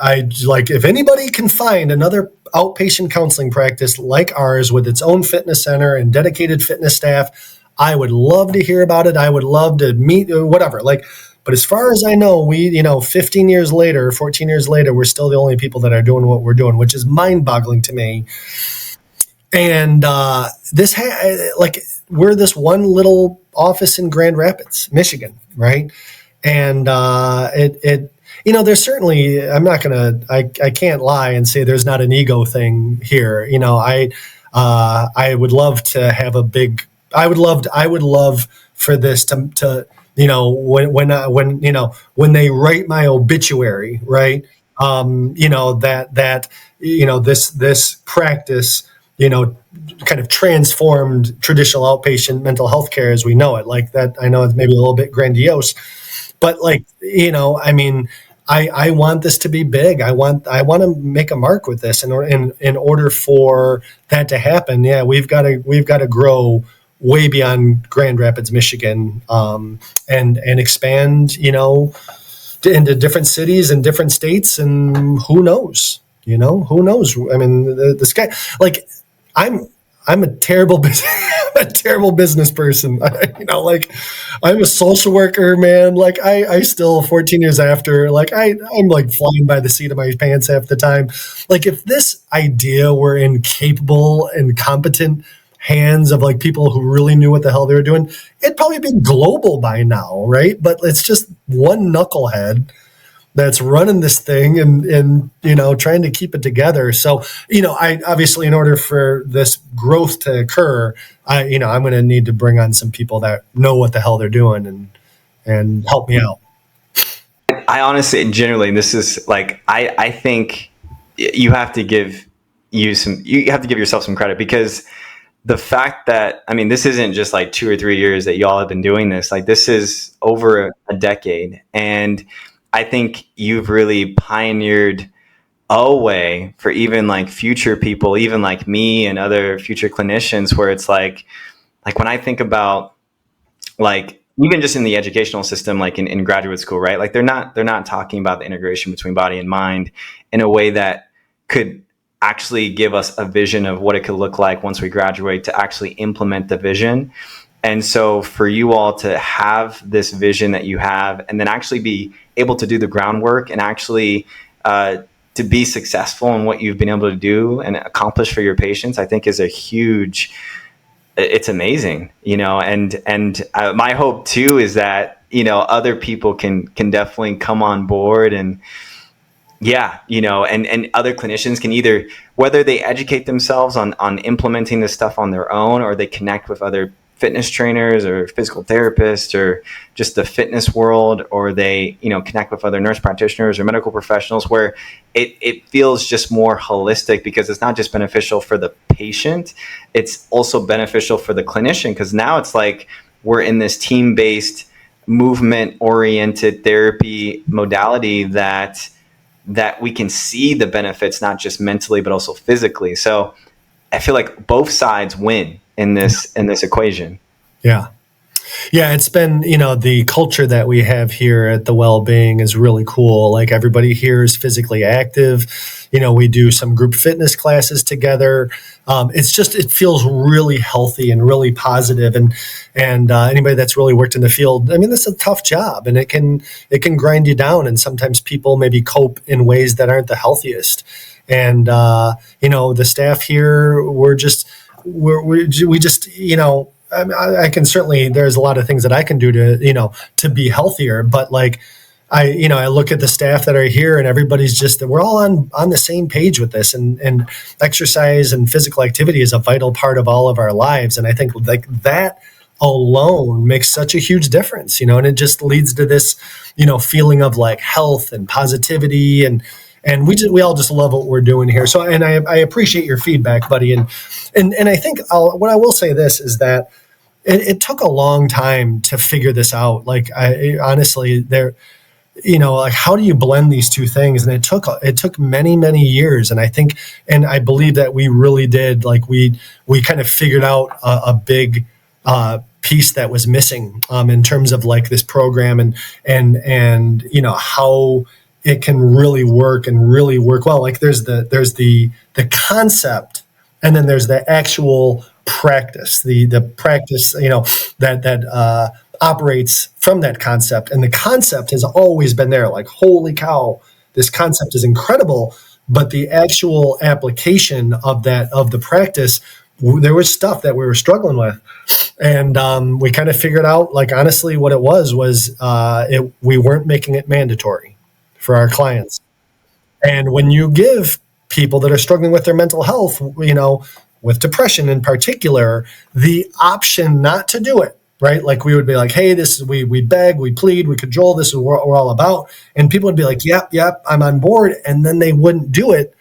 like, if anybody can find another outpatient counseling practice like ours with its own fitness center and dedicated fitness staff, I would love to hear about it. I would love to meet, or whatever. Like, but as far as I know, we, 15 years later, 14 years later, we're still the only people that are doing what we're doing, which is mind-boggling to me. And we're this one little office in Grand Rapids, Michigan, right? And there's certainly, I can't lie and say there's not an ego thing here. I would love to have I would love for this to when they write my obituary, right? This practice, kind of transformed traditional outpatient mental health care as we know it. Like that, I know it's maybe a little bit grandiose, but I want this to be big. I want to make a mark with this. In order for that to happen, we've got to grow way beyond Grand Rapids, Michigan, and expand, into different cities and different states. And who knows? I mean, the sky. Like, I'm a terrible a terrible business person. Like I'm a social worker, man. Like I still 14 years after, like I'm like flying by the seat of my pants half the time. Like if this idea were in capable and competent hands of like people who really knew what the hell they were doing, it'd probably be global by now, right? But it's just one knucklehead that's running this thing and trying to keep it together. So I obviously, in order for this growth to occur, I'm going to need to bring on some people that know what the hell they're doing and help me out. I honestly and generally, this is like I think you have to give yourself some credit, because the fact that, I mean, this isn't just like 2 or 3 years that y'all have been doing this. Like this is over a decade, and I think you've really pioneered a way for even like future people, even like me and other future clinicians, where it's like when I think about like even just in the educational system, like in graduate school, right? Like they're not talking about the integration between body and mind in a way that could actually give us a vision of what it could look like once we graduate to actually implement the vision. And so for you all to have this vision that you have, and then actually be able to do the groundwork and actually to be successful in what you've been able to do and accomplish for your patients, I think is a huge, it's amazing, and my hope too is that, other people can definitely come on board, and and other clinicians can either, whether they educate themselves on implementing this stuff on their own, or they connect with other fitness trainers or physical therapists or just the fitness world, or they, connect with other nurse practitioners or medical professionals, where it feels just more holistic, because it's not just beneficial for the patient, it's also beneficial for the clinician, because now it's like we're in this team-based, movement-oriented therapy modality that we can see the benefits, not just mentally, but also physically. So I feel like both sides win in this equation. Yeah. Yeah, it's been, the culture that we have here at the Wellbeing is really cool. Like everybody here is physically active. We do some group fitness classes together. It feels really healthy and really positive. And anybody that's really worked in the field, I mean, this is a tough job, and it can grind you down. And sometimes people maybe cope in ways that aren't the healthiest. And the staff here, we just, I can certainly, there's a lot of things that I can do to be healthier, but like, I look at the staff that are here, and everybody's we're all on the same page with this, and exercise and physical activity is a vital part of all of our lives. And I think like that alone makes such a huge difference, and it just leads to this, feeling of like health and positivity, and we all just love what we're doing here. So, and I appreciate your feedback, buddy. And I think what I will say this is that it took a long time to figure this out. Like honestly, like how do you blend these two things? And it took many, many years. And I think, and I believe that we really did, like we kind of figured out a big piece that was missing in terms of like this program and how it can really work and really work well. Like there's the concept, and then there's the actual practice, the practice, that operates from that concept. And the concept has always been there. Like, holy cow, this concept is incredible. But the actual application of the practice, there was stuff that we were struggling with. And we kind of figured out, like, honestly, what it was we weren't making it mandatory for our clients. And when you give people that are struggling with their mental health, with depression in particular, the option not to do it, right? Like we would be like, hey, this is, we beg, we plead, we cajole, this is what we're all about. And people would be like, yep, I'm on board. And then they wouldn't do it.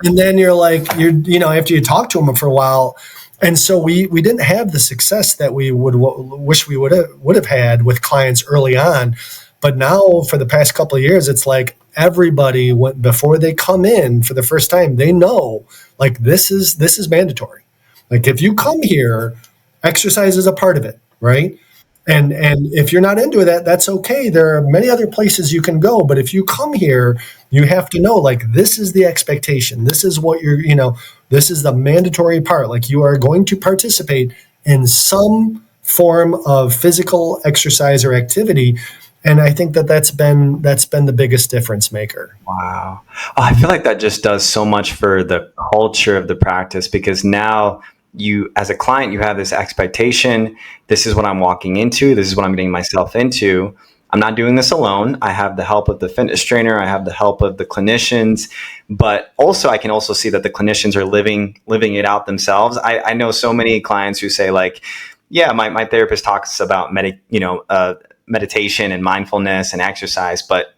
And then you're like, after you talk to them for a while. And so we didn't have the success that we wish we would have had with clients early on. But now for the past couple of years, it's like everybody, before they come in for the first time, they know like this is mandatory. Like if you come here, exercise is a part of it, right? And if you're not into that, that's okay. There are many other places you can go. But if you come here, you have to know, like, this is the expectation. This is what this is the mandatory part. Like, you are going to participate in some form of physical exercise or activity. And I think that's been the biggest difference maker. Wow. Oh, I feel like that just does so much for the culture of the practice, because now you, as a client, you have this expectation. This is what I'm walking into. This is what I'm getting myself into. I'm not doing this alone. I have the help of the fitness trainer. I have the help of the clinicians, but also I can also see that the clinicians are living it out themselves. I know so many clients who say, like, yeah, my therapist talks about meditation and mindfulness and exercise, but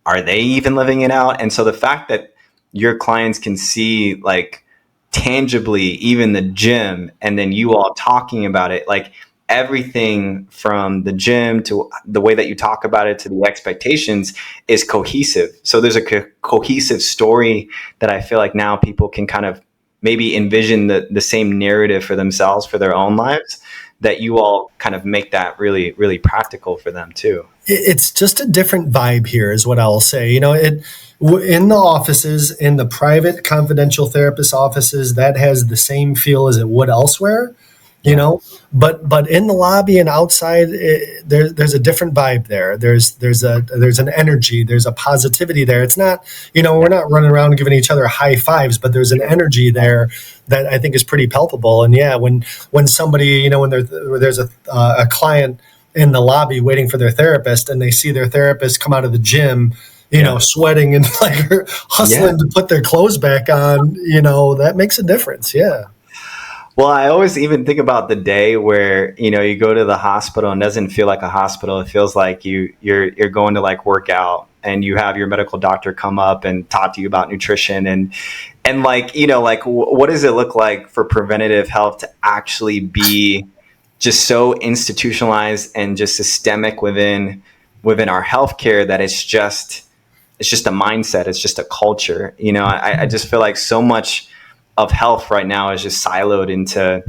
are they even living it out? And so the fact that your clients can see, like, tangibly even the gym, and then you all talking about it, like everything from the gym to the way that you talk about it to the expectations is cohesive. So there's a cohesive story that I feel like now people can kind of maybe envision the same narrative for themselves, for their own lives, that you all kind of make that really, really practical for them too. It's just a different vibe here, is what I'll say. In the offices, in the private confidential therapist offices, that has the same feel as it would elsewhere. But in the lobby and outside, there's a different vibe there. There's an energy, there's a positivity there. It's not, we're not running around giving each other high fives, but there's an energy there that I think is pretty palpable. And yeah, when somebody, when there's a client in the lobby waiting for their therapist, and they see their therapist come out of the gym, sweating and like hustling to put their clothes back on, that makes a difference. Yeah. Well, I always even think about the day where, you go to the hospital and it doesn't feel like a hospital. It feels like you're going to like work out, and you have your medical doctor come up and talk to you about nutrition and like, what does it look like for preventative health to actually be just so institutionalized and just systemic within our healthcare that it's just a mindset. It's just a culture. I just feel like so much of health right now is just siloed into,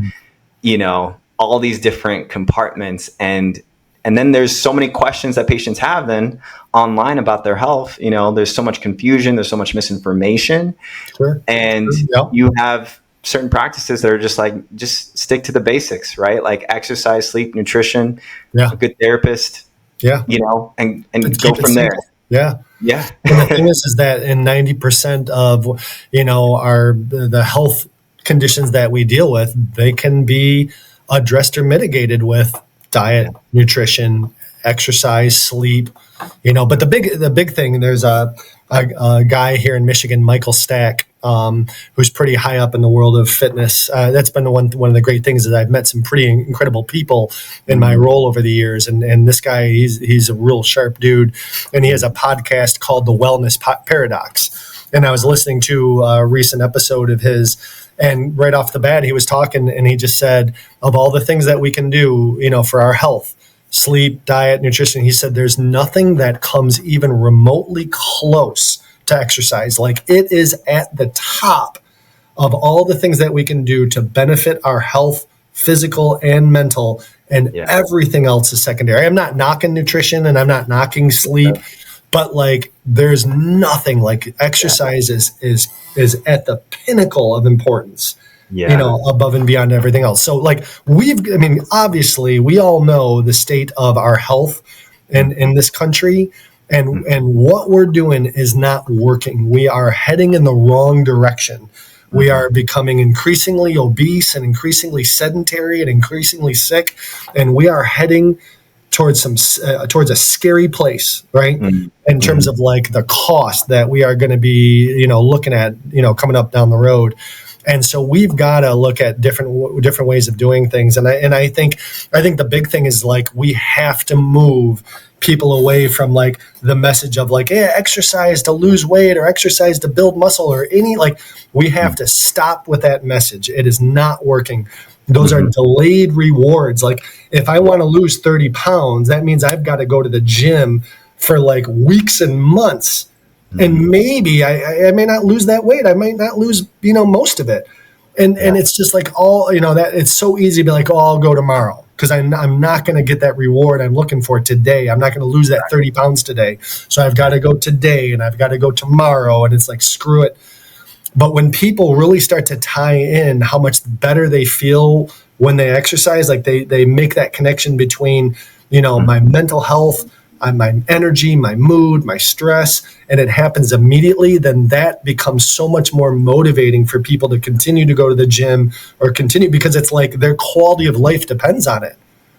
all these different compartments. And then there's so many questions that patients have then online about their health. There's so much confusion. There's so much misinformation. Sure. And you have certain practices that are just stick to the basics, right? Like exercise, sleep, nutrition, a good therapist, and go from there. Yeah. Yeah. And the thing is that in 90% of, the health conditions that we deal with, they can be addressed or mitigated with diet, nutrition, exercise, sleep, but the big thing, there's a guy here in Michigan, Michael Stack, who's pretty high up in the world of fitness. That's been one of the great things, is I've met some pretty incredible people in my role over the years. And this guy, he's a real sharp dude, and he has a podcast called The Wellness Paradox. And I was listening to a recent episode of his, and right off the bat, he was talking, and he just said, of all the things that we can do, for our health, sleep, diet, nutrition, he said, there's nothing that comes even remotely close to exercise. Like, it is at the top of all the things that we can do to benefit our health, physical and mental, and everything else is secondary. I'm not knocking nutrition and I'm not knocking sleep, but like, there's nothing like exercise is at the pinnacle of importance. Above and beyond everything else. So like, obviously we all know the state of our health in this country, and what we're doing is not working. We are heading in the wrong direction. We are becoming increasingly obese and increasingly sedentary and increasingly sick, and we are heading towards a scary place, right? In terms of like the cost that we are going to be, looking at, coming up down the road. And so we've got to look at different ways of doing things. And I think the big thing is like, we have to move people away from like the message of like, hey, exercise to lose weight or exercise to build muscle or we have to stop with that message. It is not working. Those are delayed rewards. Like, if I want to lose 30 pounds, that means I've got to go to the gym for like weeks and months. And maybe I may not lose that weight. I might not lose, most of it. And it's just like that it's so easy to be like, oh, I'll go tomorrow. because I'm not going to get that reward I'm looking for today. I'm not going to lose that 30 pounds today. So I've got to go today and I've got to go tomorrow. And it's like, screw it. But when people really start to tie in how much better they feel when they exercise, like they make that connection between, my mental health, my energy, my mood, my stress, and it happens immediately, then that becomes so much more motivating for people to continue to go to the gym or continue, because it's like their quality of life depends on it.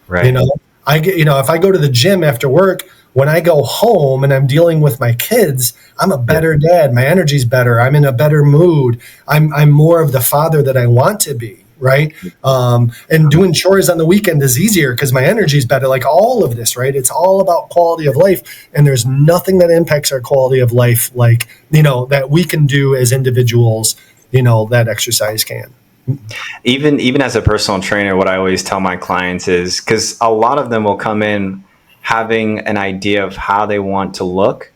Right. If I go to the gym after work, when I go home and I'm dealing with my kids, I'm a better dad. My energy's better. I'm in a better mood. I'm more of the father that I want to be. Right. And doing chores on the weekend is easier because my energy is better. Like all of this, right? It's all about quality of life. And there's nothing that impacts our quality of life like, that we can do as individuals, that exercise can. Even as a personal trainer, what I always tell my clients is, because a lot of them will come in having an idea of how they want to look.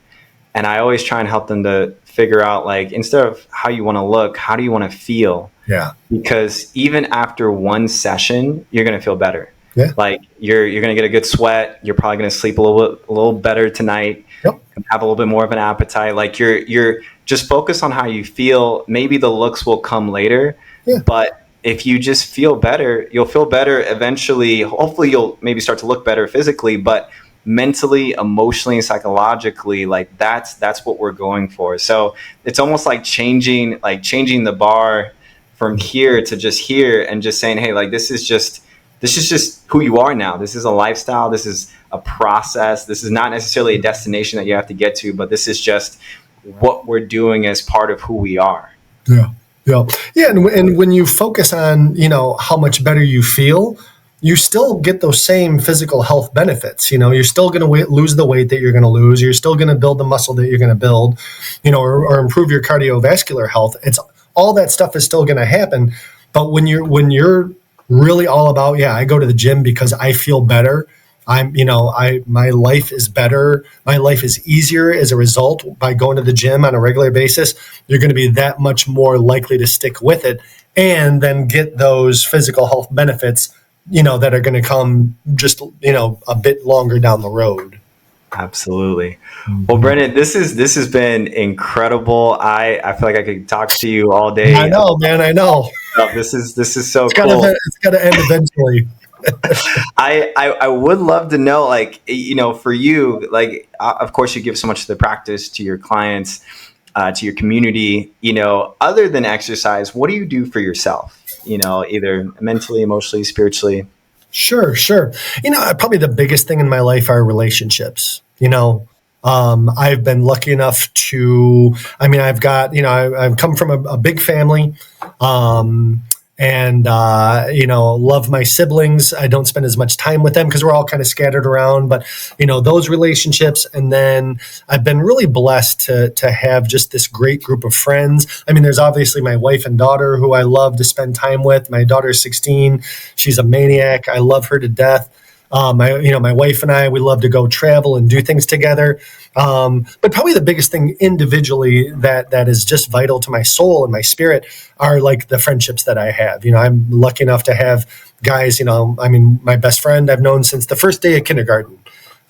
And I always try and help them to figure out, like, instead of how you want to look, how do you want to feel? Yeah. Because even after one session, you're going to feel better. Yeah. Like you're going to get a good sweat. You're probably going to sleep a little better tonight. Yep. Have a little bit more of an appetite. Like you're just focus on how you feel. Maybe the looks will come later. Yeah. But if you just feel better, you'll feel better eventually. Hopefully you'll maybe start to look better physically, but mentally, emotionally, and psychologically, like that's what we're going for. So it's almost like changing the bar from here to just here, and just saying, hey, like this is just who you are now. This is a lifestyle. This is a process. This is not necessarily a destination that you have to get to, but this is just what we're doing as part of who we are. Yeah. Yeah. And when you focus on, how much better you feel, you still get those same physical health benefits. You're still going to lose the weight that you're going to lose. You're still going to build the muscle that you're going to build, or improve your cardiovascular health. It's all that stuff is still going to happen. But when you're really all about, I go to the gym because I feel better. My life is better. My life is easier as a result by going to the gym on a regular basis. You're going to be that much more likely to stick with it and then get those physical health benefits, that are going to come just, a bit longer down the road. Absolutely. Well, Brendan, this has been incredible. I feel like I could talk to you all day. I know, man. I know. This is so it's cool. It's got to end eventually. I would love to know, like, for you, like, of course you give so much to the practice, to your clients, to your community, other than exercise, what do you do for yourself? Either mentally, emotionally, spiritually? Sure. Probably the biggest thing in my life are relationships. I've been lucky enough to, I've got, I've come from a big family. And love my siblings. I don't spend as much time with them because we're all kind of scattered around, but those relationships. And then I've been really blessed to have just this great group of friends. There's obviously my wife and daughter who I love to spend time with. My daughter's 16. She's a maniac. I love her to death. My wife and I, we love to go travel and do things together. But probably the biggest thing individually that is just vital to my soul and my spirit are like the friendships that I have. I'm lucky enough to have guys, my best friend I've known since the first day of kindergarten.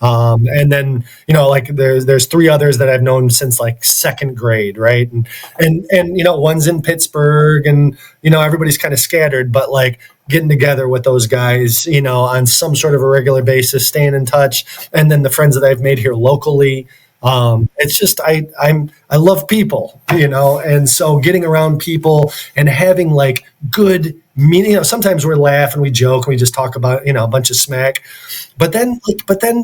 And then, there's three others that I've known since like second grade. Right. And one's in Pittsburgh and, everybody's kind of scattered, but like getting together with those guys, on some sort of a regular basis, staying in touch. And then the friends that I've made here locally. It's just, I love people, and so getting around people and having like good meaning, sometimes we laugh and we joke and we just talk about, a bunch of smack, but then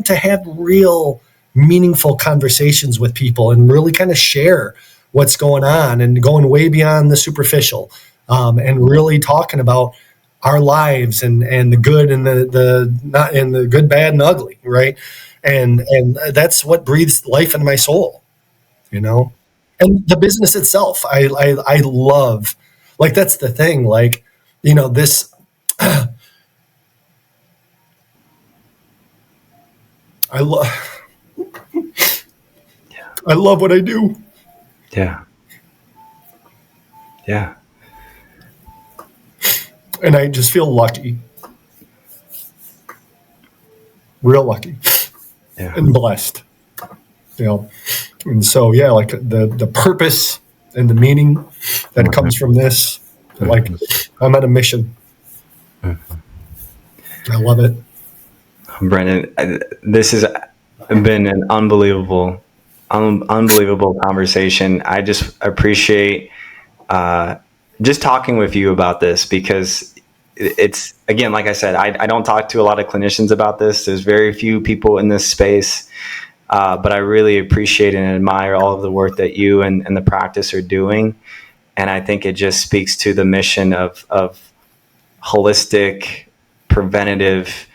to have real meaningful conversations with people and really kind of share what's going on and going way beyond the superficial, and really talking about our lives and the good and the not, and the good, bad, and ugly. Right. And that's what breathes life into my soul, and the business itself, I love, like, that's the thing, like, this, I love what I do. Yeah. And I just feel lucky. real lucky and blessed, And so, like the purpose and the meaning that comes from this, like I'm on a mission. I love it. Brendan, this has been an unbelievable conversation. I just appreciate just talking with you about this, because it's, again, like I said, I don't talk to a lot of clinicians about this. There's very few people in this space, but I really appreciate and admire all of the work that you and the practice are doing. And I think it just speaks to the mission of holistic, preventative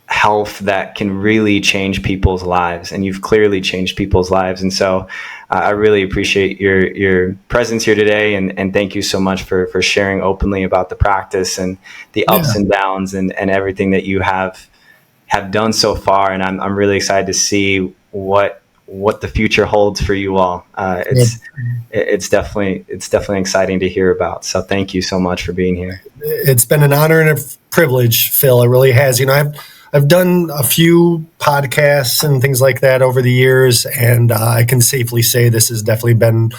health that can really change people's lives, and you've clearly changed people's lives. And so I really appreciate your presence here today, and thank you so much for sharing openly about the practice and the ups and downs and everything that you have done so far. And I'm really excited to see what the future holds for you all. It's definitely exciting to hear about. So thank you so much for being here. It's been an honor and a privilege, Phil. It really has. I've done a few podcasts and things like that over the years, and I can safely say this has definitely been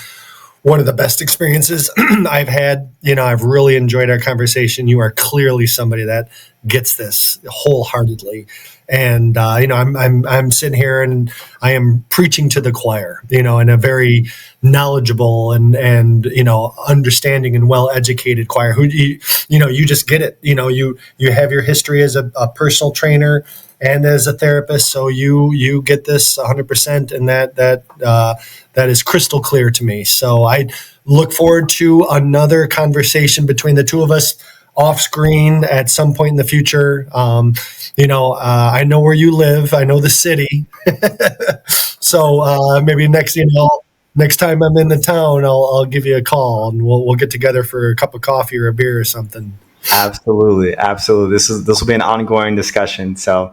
one of the best experiences I've had. I've really enjoyed our conversation. You are clearly somebody that gets this wholeheartedly. And, I'm sitting here and I am preaching to the choir, in a very knowledgeable and understanding and well-educated choir who, you just get it. You have your history as a personal trainer and as a therapist. So you get this 100%. And that is crystal clear to me. So I look forward to another conversation between the two of us off screen at some point in the future. I know where you live. I know the city. So maybe next time I'm in the town, I'll give you a call and we'll get together for a cup of coffee or a beer or something. Absolutely. This will be an ongoing discussion. So,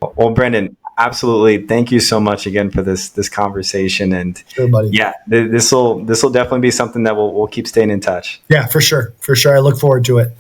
well, Brendan, absolutely. Thank you so much again for this conversation. And sure, buddy. Yeah, this will definitely be something that we'll keep staying in touch. Yeah, for sure. I look forward to it.